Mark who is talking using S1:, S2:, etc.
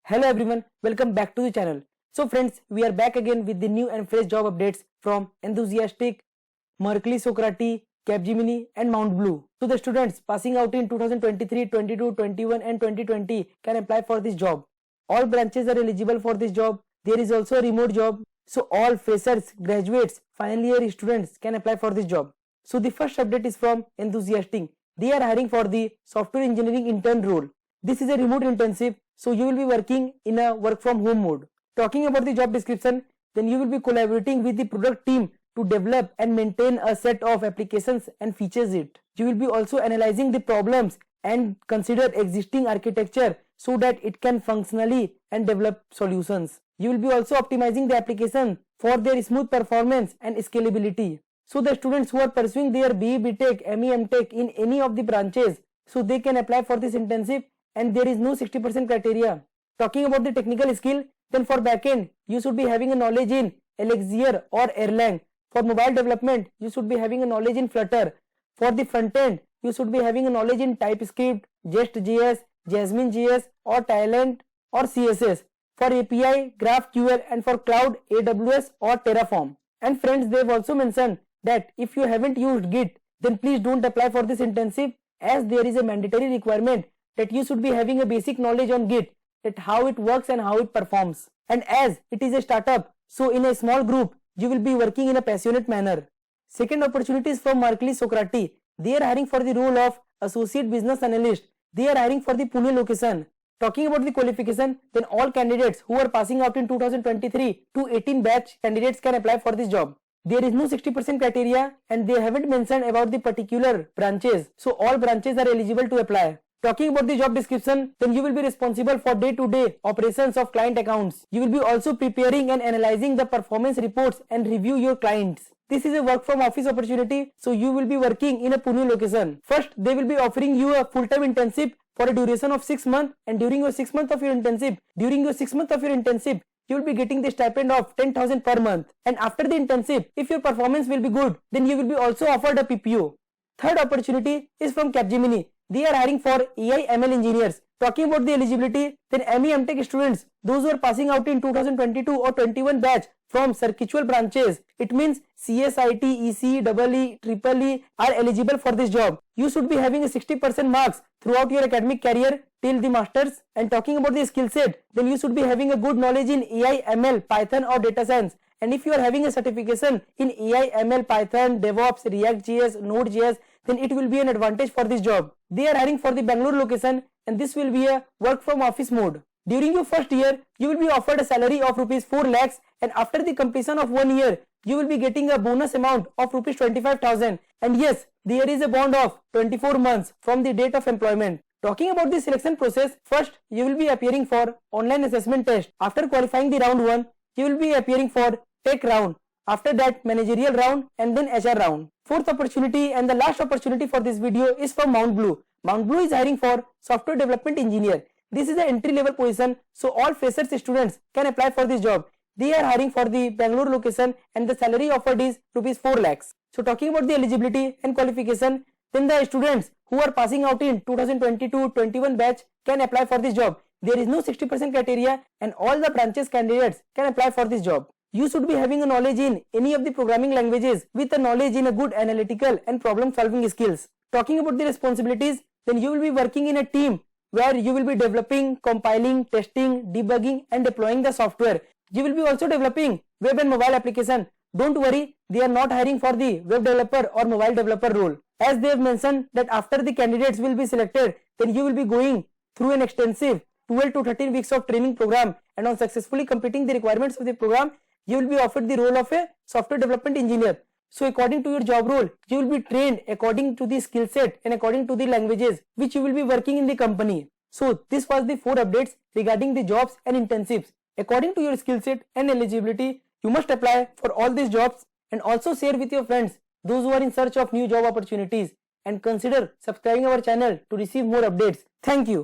S1: Hello everyone, welcome back to the channel. So friends, we are back again with the new and fresh job updates from Enthusiastic, Merkley Socrates, Capgemini and Mount Blue. So the students passing out in 2023, 22, 21 and 2020 can apply for this job. All branches are eligible for this job. There is also a remote job. So all freshers, graduates, final year students can apply for this job. So the first update is from Enthusiastic. They are hiring for the software engineering intern role. This is a remote internship, so you will be working in a work from home mode. Talking about the job description, then you will be collaborating with the product team to develop and maintain a set of applications and features it. You will be also analyzing the problems and consider existing architecture so that it can functionally and develop solutions. You will be also optimizing the application for their smooth performance and scalability. So the students who are pursuing their BE, BTech, ME, MTech in any of the branches, so they can apply for this internship and there is no 60% criteria. Talking about the technical skill, then for backend, you should be having a knowledge in Elixir or Erlang. For mobile development, you should be having a knowledge in Flutter. For the front end, you should be having a knowledge in TypeScript, Jest.js, Jasmine.js or Talend or CSS. For API, GraphQL and for cloud, AWS or Terraform. And friends, they have also mentioned that if you haven't used Git, then please don't apply for this internship as there is a mandatory requirement that you should be having a basic knowledge on Git, that how it works and how it performs. And as it is a startup, so in a small group, you will be working in a passionate manner. Second opportunity is from Merkley Socrates. They are hiring for the role of Associate Business Analyst. They are hiring for the Pune location. Talking about the qualification, then all candidates who are passing out in 2023 to 18 batch candidates can apply for this job. There is no 60% criteria and they haven't mentioned about the particular branches. So all branches are eligible to apply. Talking about the job description, then you will be responsible for day-to-day operations of client accounts. You will be also preparing and analyzing the performance reports and review your clients. This is a work from office opportunity, so you will be working in a Pune location. First, they will be offering you a full-time internship for a duration of 6 months, and during your 6 months of your internship, you will be getting the stipend of 10,000 per month. And after the internship, if your performance will be good, then you will be also offered a PPO. Third opportunity is from Capgemini. They are hiring for AI ML engineers. Talking about the eligibility, then ME MTech students, those who are passing out in 2022 or 21 batch from circuitual branches, it means CSIT, ECE, EE, EEE are eligible for this job. You should be having a 60% marks throughout your academic career till the masters. And talking about the skill set, then you should be having a good knowledge in AI, ML, Python or data science. And if you are having a certification in AI, ML, Python, DevOps, React.js, Node.js, then it will be an advantage for this job. They are hiring for the Bangalore location and this will be a work from office mode. During your first year, you will be offered a salary of rupees 4 lakhs and after the completion of 1 year, you will be getting a bonus amount of rupees 25,000. And yes, there is a bond of 24 months from the date of employment. Talking about the selection process, first you will be appearing for online assessment test. After qualifying the round 1, you will be appearing for tech round. After that, managerial round and then HR round. Fourth opportunity and the last opportunity for this video is from Mount Blue. Mount Blue is hiring for software development engineer. This is an entry level position, so all freshers students can apply for this job. They are hiring for the Bangalore location and the salary offered is rupees 4 lakhs. So talking about the eligibility and qualification, then the students who are passing out in 2022-21 batch can apply for this job. There is no 60% criteria and all the branches candidates can apply for this job. You should be having a knowledge in any of the programming languages with a knowledge in a good analytical and problem solving skills. Talking about the responsibilities, then you will be working in a team where you will be developing, compiling, testing, debugging and deploying the software. You will be also developing web and mobile application. Don't worry, they are not hiring for the web developer or mobile developer role. As they have mentioned that after the candidates will be selected, then you will be going through an extensive 12 to 13 weeks of training program and on successfully completing the requirements of the program, you will be offered the role of a software development engineer. So according to your job role, you will be trained according to the skill set and according to the languages which you will be working in the company. So this was the 4 updates regarding the jobs and internships. According to your skill set and eligibility, you must apply for all these jobs and also share with your friends, those who are in search of new job opportunities, and consider subscribing our channel to receive more updates. Thank you.